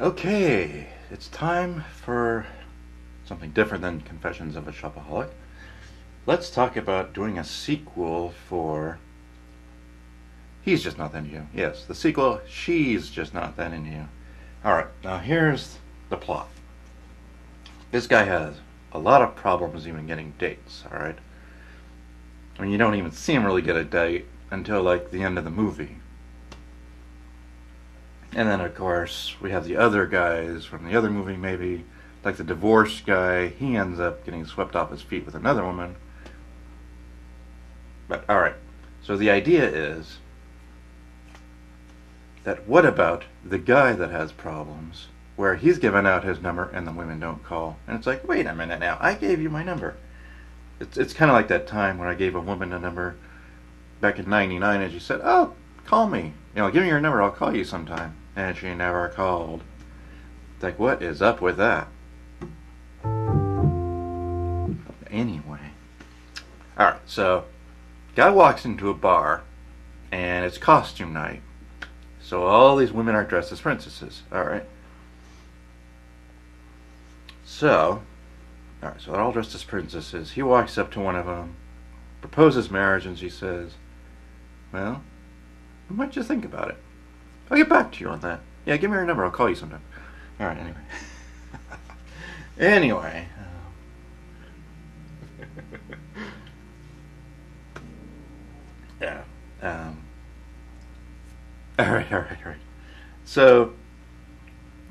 Okay, it's time for something different than Confessions of a Shopaholic. Let's talk about doing a sequel for He's Just Not That Into You. Yes, the sequel, She's Just Not That Into You. Alright, now here's the plot. This guy has a lot of problems even getting dates, alright? I mean, you don't even see him really get a date until, like, the end of the movie. And then, of course, we have the other guys from the other movie, maybe, like the divorced guy. He ends up getting swept off his feet with another woman. But, alright, so the idea is that what about the guy that has problems, where he's given out his number and the women don't call? And it's like, wait a minute now, I gave you my number. It's kind of like that time when I gave a woman a number back in '99 and she said, oh, call me. You know, give me your number, I'll call you sometime. And she never called. It's like, what is up with that? Anyway. Alright, so, guy walks into a bar, and it's costume night. So all these women are dressed as princesses, alright? So they're all dressed as princesses. He walks up to one of them, proposes marriage, and she says, well, what might you think about it? I'll get back to you on that. Yeah, give me your number. I'll call you sometime. All right, anyway. Anyway. Yeah. All right. So,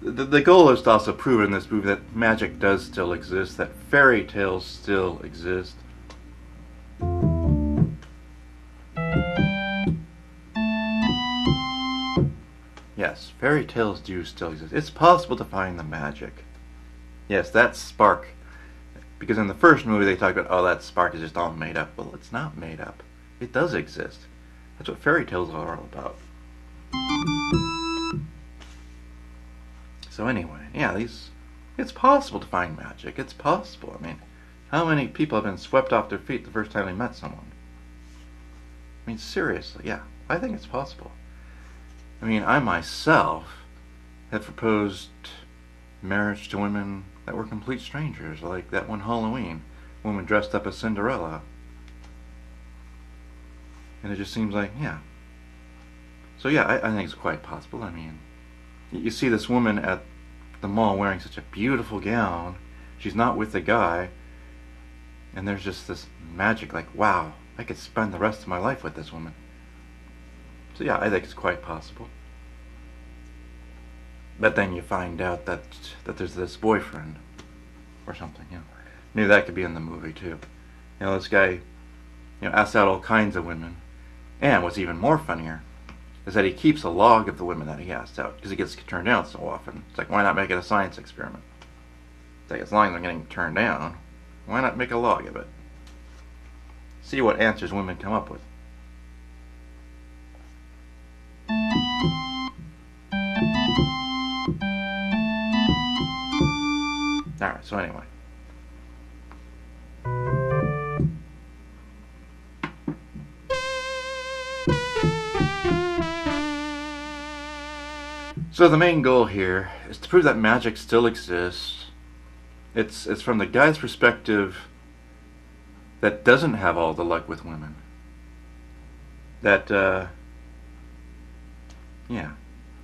the goal is to also prove in this movie that magic does still exist, that fairy tales still exist. Yes, fairy tales do still exist. It's possible to find the magic. Yes, that spark. Because in the first movie they talked about, oh, that spark is just all made up. Well, it's not made up. It does exist. That's what fairy tales are all about. So anyway, yeah, it's possible to find magic. It's possible. I mean, how many people have been swept off their feet the first time they met someone? I mean, seriously, yeah, I think it's possible. I mean, I myself have proposed marriage to women that were complete strangers, like that one Halloween, woman dressed up as Cinderella. And it just seems like, yeah. So yeah, I think it's quite possible. I mean, you see this woman at the mall wearing such a beautiful gown, she's not with the guy, and there's just this magic, like, wow, I could spend the rest of my life with this woman. So yeah, I think it's quite possible. But then you find out that there's this boyfriend or something, you know. Maybe that could be in the movie too. You know, this guy, asks out all kinds of women. And what's even more funnier is that he keeps a log of the women that he asks out, because he gets turned down so often. It's like, why not make it a science experiment? It's like, as long as I'm getting turned down, why not make a log of it? See what answers women come up with. Alright, so anyway. So the main goal here is to prove that magic still exists. It's from the guy's perspective that doesn't have all the luck with women. That, yeah.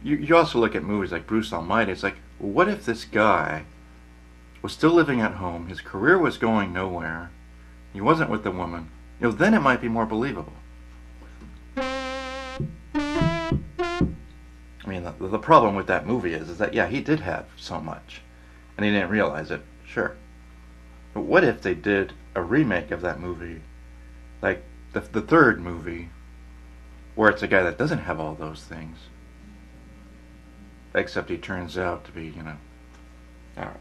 You also look at movies like Bruce Almighty. It's like, what if this guy was still living at home, his career was going nowhere, he wasn't with the woman, then it might be more believable. I mean, the problem with that movie is that, yeah, he did have so much, and he didn't realize it, sure. But what if they did a remake of that movie, like the third movie, where it's a guy that doesn't have all those things, except he turns out to be, alright.